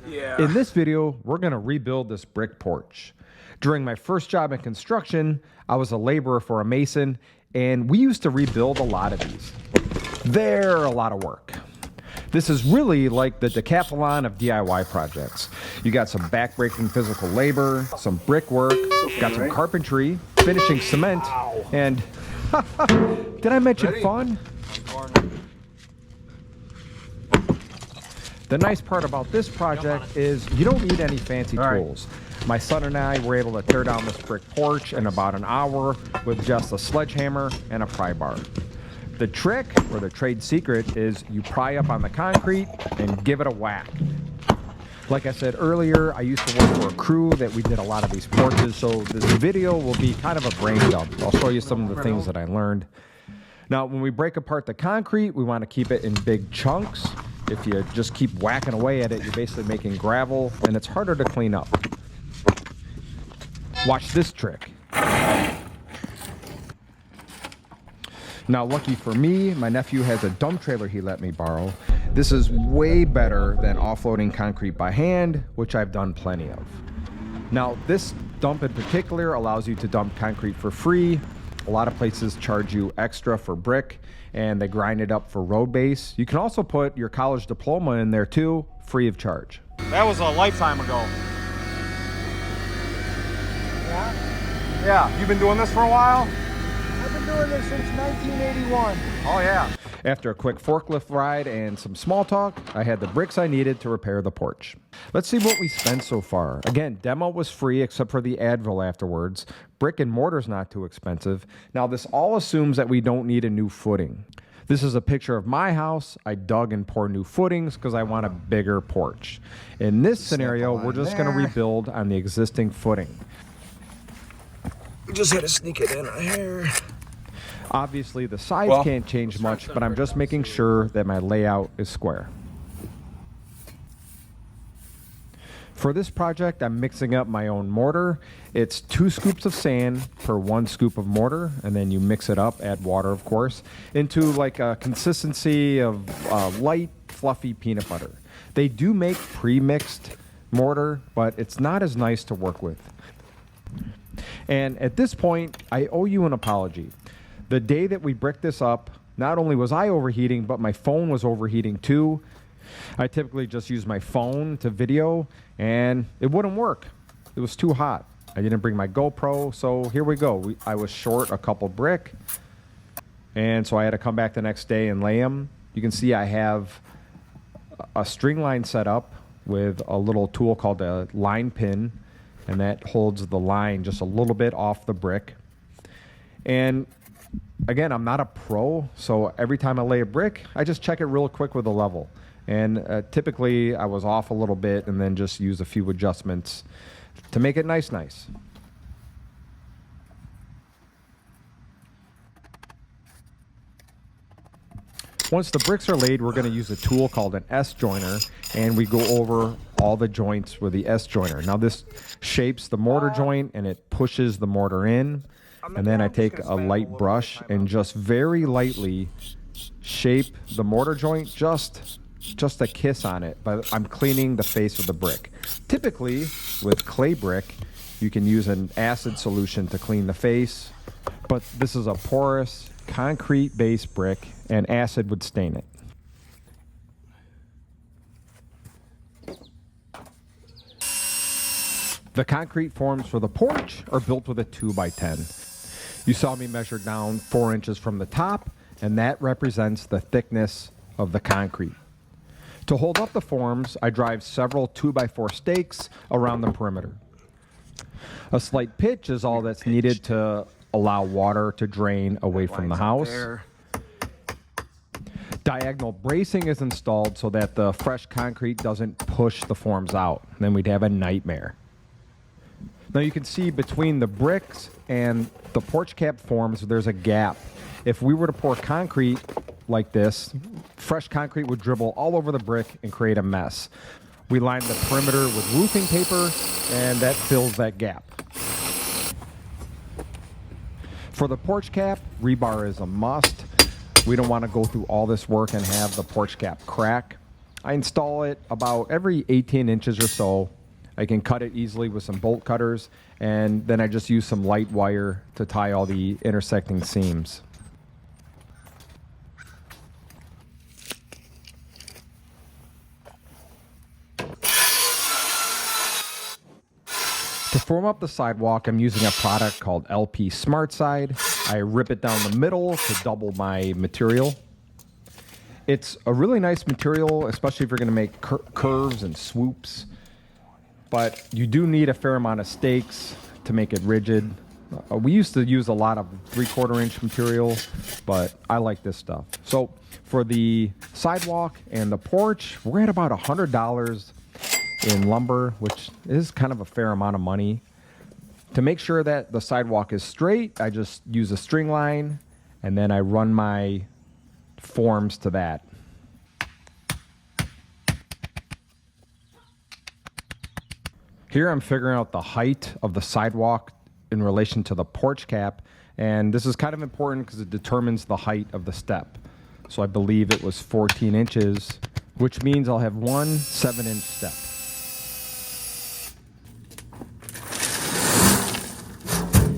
Yeah. In this video, we're going to rebuild this brick porch. During my first job in construction, I was a laborer for a mason, and we used to rebuild a lot of these. They're a lot of work. This is really like the decathlon of DIY projects. You got some backbreaking physical labor, some brickwork, got some carpentry, finishing cement, and did I mention fun? The nice part about this project is you don't need any fancy tools. My son and I were able to tear down this brick porch in about an hour with just a sledgehammer and a pry bar. The trick, or the trade secret, is you pry up on the concrete and give it a whack. Like I said earlier, I used to work for a crew that we did a lot of these porches, so this video will be kind of a brain dump. I'll show you some of the things that I learned. Now, when we break apart the concrete, we want to keep it in big chunks. If you just keep whacking away at it, you're basically making gravel, and it's harder to clean up. Watch this trick. Now, lucky for me, my nephew has a dump trailer he let me borrow. This is way better than offloading concrete by hand, which I've done plenty of. Now, this dump in particular allows you to dump concrete for free. A lot of places charge you extra for brick, and they grind it up for road base. You can also put your college diploma in there too, free of charge. That was a lifetime ago. Yeah? Yeah, you've been doing this for a while? I've been doing this since 1981. Oh yeah. After a quick forklift ride and some small talk, I had the bricks I needed to repair the porch. Let's see what we spent so far. Again, demo was free except for the Advil afterwards. Brick and mortar's not too expensive. Now this all assumes that we don't need a new footing. This is a picture of my house. I dug and poured new footings because I want a bigger porch. In this scenario, we're just going to rebuild on the existing footing. We just had to sneak it in here. Obviously, the sides can't change much, but I'm just making sure that my layout is square. For this project, I'm mixing up my own mortar. It's 2 scoops of sand per 1 scoop of mortar, and then you mix it up, add water, of course, into like a consistency of light, fluffy peanut butter. They do make pre-mixed mortar, but it's not as nice to work with. And at this point, I owe you an apology. The day that we bricked this up, not only was I overheating, but my phone was overheating too. I typically just use my phone to video, and it wouldn't work. It was too hot. I didn't bring my GoPro, so here we go. I was short a couple brick, and so I had to come back the next day and lay them. You can see I have a string line set up with a little tool called a line pin, and that holds the line just a little bit off the brick. And again, I'm not a pro, so every time I lay a brick, I just check it real quick with a level. And typically, I was off a little bit and then just use a few adjustments to make it nice. Once the bricks are laid, we're going to use a tool called an S-joiner, and we go over all the joints with the S-joiner. Now, this shapes the mortar joint, and it pushes the mortar in. And then I take a light brush and just very lightly shape the mortar joint, just a kiss on it, but I'm cleaning the face of the brick. Typically, with clay brick, you can use an acid solution to clean the face, but this is a porous, concrete-based brick, and acid would stain it. The concrete forms for the porch are built with a 2x10. You saw me measure down 4 inches from the top, and that represents the thickness of the concrete. To hold up the forms, I drive several 2x4 stakes around the perimeter. A slight pitch is all that's needed to allow water to drain away from the house. Diagonal bracing is installed so that the fresh concrete doesn't push the forms out. Then we'd have a nightmare. Now you can see between the bricks and the porch cap forms, there's a gap. If we were to pour concrete like this, fresh concrete would dribble all over the brick and create a mess. We line the perimeter with roofing paper, and that fills that gap. For the porch cap, rebar is a must. We don't want to go through all this work and have the porch cap crack. I install it about every 18 inches or so. I can cut it easily with some bolt cutters, and then I just use some light wire to tie all the intersecting seams. To form up the sidewalk, I'm using a product called LP Smart Side. I rip it down the middle to double my material. It's a really nice material, especially if you're going to make curves and swoops. But you do need a fair amount of stakes to make it rigid. We used to use a lot of 3/4 inch material, but I like this stuff. So for the sidewalk and the porch, we're at about $100 in lumber, which is kind of a fair amount of money. To make sure that the sidewalk is straight, I just use a string line, and then I run my forms to that. Here I'm figuring out the height of the sidewalk in relation to the porch cap, and this is kind of important because it determines the height of the step. So I believe it was 14 inches, which means I'll have one 7-inch step.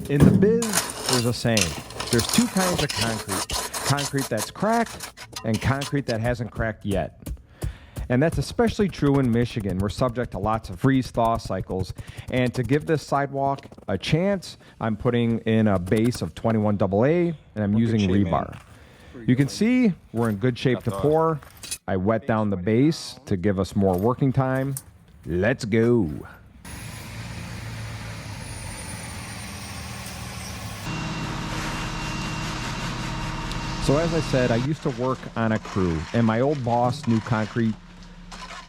In the biz, there's a saying. There's two kinds of concrete. Concrete that's cracked and concrete that hasn't cracked yet. And that's especially true in Michigan. We're subject to lots of freeze-thaw cycles. And to give this sidewalk a chance, I'm putting in a base of 21 AA, and I'm using rebar. You can see we're in good shape to pour. I wet down the base to give us more working time. Let's go. So as I said, I used to work on a crew, and my old boss knew concrete,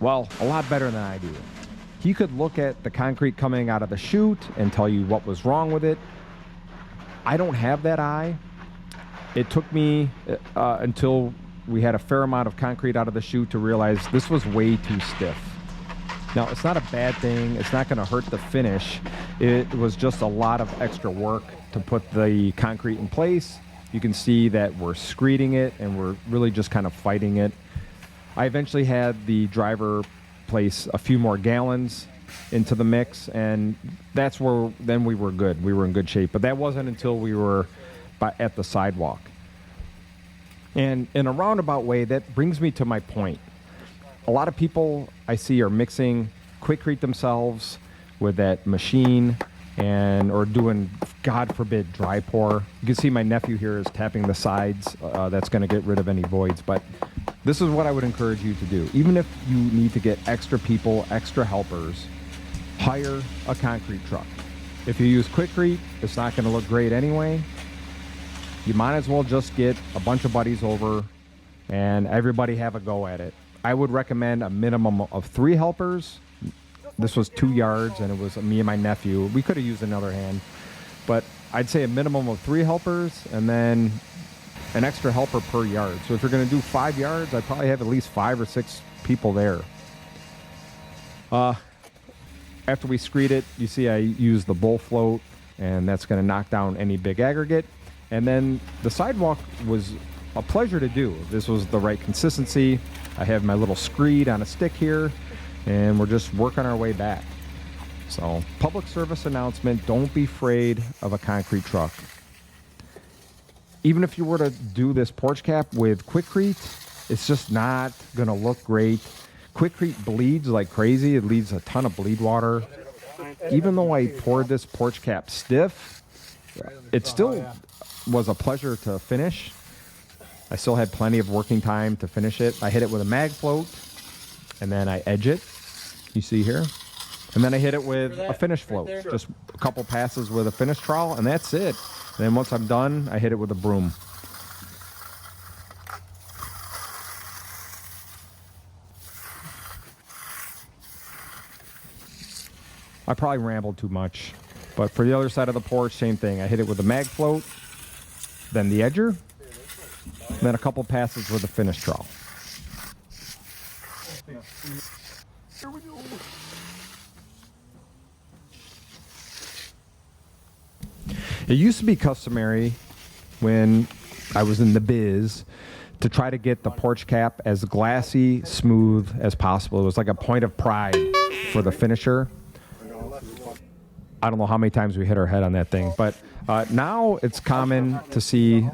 well, a lot better than I do. He could look at the concrete coming out of the chute and tell you what was wrong with it. I don't have that eye. It took me until we had a fair amount of concrete out of the chute to realize this was way too stiff. Now, it's not a bad thing. It's not going to hurt the finish. It was just a lot of extra work to put the concrete in place. You can see that we're screeding it, and we're really just kind of fighting it. I eventually had the driver place a few more gallons into the mix, and that's where then we were good. We were in good shape. But that wasn't until we were at the sidewalk. And in a roundabout way, that brings me to my point. A lot of people I see are mixing Quikrete themselves with that machine or doing, God forbid, dry pour. You can see my nephew here is tapping the sides. That's going to get rid of any voids. But this is what I would encourage you to do. Even if you need to get extra people, extra helpers, hire a concrete truck. If you use Quikrete, it's not going to look great anyway. You might as well just get a bunch of buddies over and everybody have a go at it. I would recommend a minimum of 3 helpers. This was 2 yards, and it was me and my nephew. We could have used another hand, but I'd say a minimum of 3 helpers and then an extra helper per yard. So if you're going to do 5 yards, I'd probably have at least 5 or 6 people there. After we screed it, you see I use the bull float, and that's going to knock down any big aggregate. And then the sidewalk was a pleasure to do. This was the right consistency. I have my little screed on a stick here, and we're just working our way back. So, public service announcement, don't be afraid of a concrete truck. Even if you were to do this porch cap with Quikrete, it's just not going to look great. Quikrete bleeds like crazy. It leaves a ton of bleed water. Even though I poured this porch cap stiff, it still was a pleasure to finish. I still had plenty of working time to finish it. I hit it with a mag float, and then I edge it, you see here. And then I hit it with a finish float, just a couple passes with a finish trowel, and that's it. And then once I'm done, I hit it with a broom. I probably rambled too much, but for the other side of the porch, same thing. I hit it with a mag float, then the edger, and then a couple passes with a finish trowel. Here we go. It used to be customary when I was in the biz to try to get the porch cap as glassy, smooth as possible. It was like a point of pride for the finisher. I don't know how many times we hit our head on that thing, but now it's common to see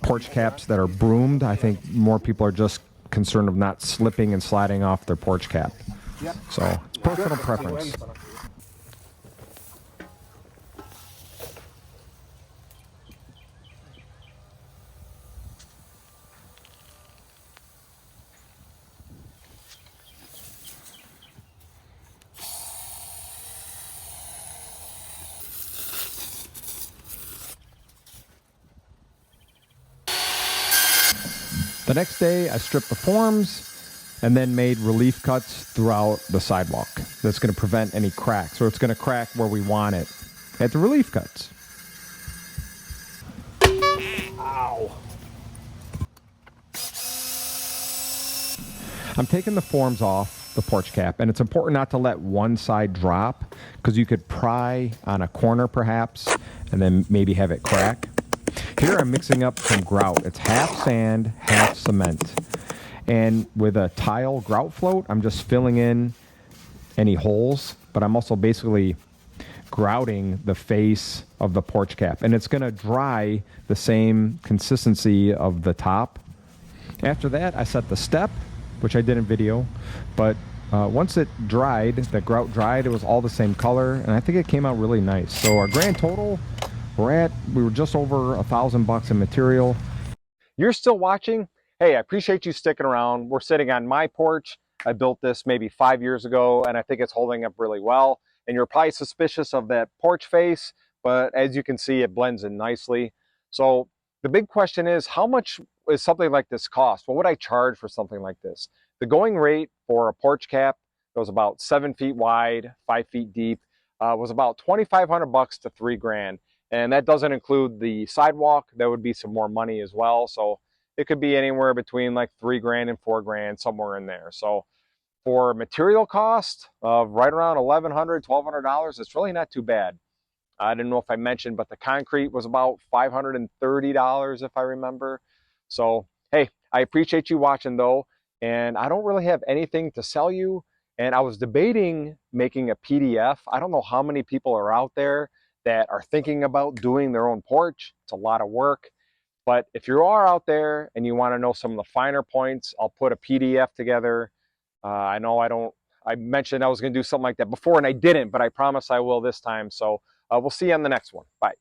porch caps that are broomed. I think more people are just concerned of not slipping and sliding off their porch cap. So it's personal preference. The next day, I stripped the forms and then made relief cuts throughout the sidewalk. That's going to prevent any cracks, or it's going to crack where we want it at the relief cuts. Ow. I'm taking the forms off the porch cap, and it's important not to let one side drop because you could pry on a corner perhaps and then maybe have it crack. Here I'm mixing up some grout. It's half sand, half cement. And with a tile grout float, I'm just filling in any holes, but I'm also basically grouting the face of the porch cap. And it's going to dry the same consistency of the top. After that, I set the step, which I did in video, but once it dried, the grout dried, it was all the same color, and I think it came out really nice. So our grand total, we were just over $1,000 in material. You're still watching? Hey, I appreciate you sticking around. We're sitting on my porch. I built this maybe 5 years ago, and I think it's holding up really well. And you're probably suspicious of that porch face, but as you can see, it blends in nicely. So the big question is, how much is something like this cost? What would I charge for something like this? The going rate for a porch cap that was about 7 feet wide, 5 feet deep, was about $2,500 to $3,000. And that doesn't include the sidewalk. That would be some more money as well. So it could be anywhere between like $3,000 and $4,000, somewhere in there. So for material cost of right around $1,100, $1,200, it's really not too bad. I didn't know if I mentioned, but the concrete was about $530 if I remember. So, hey, I appreciate you watching though. And I don't really have anything to sell you. And I was debating making a PDF. I don't know how many people are out there that are thinking about doing their own porch. It's a lot of work. But if you are out there and you want to know some of the finer points, I'll put a PDF together. I mentioned I was going to do something like that before and I didn't, but I promise I will this time. So we'll see you on the next one. Bye.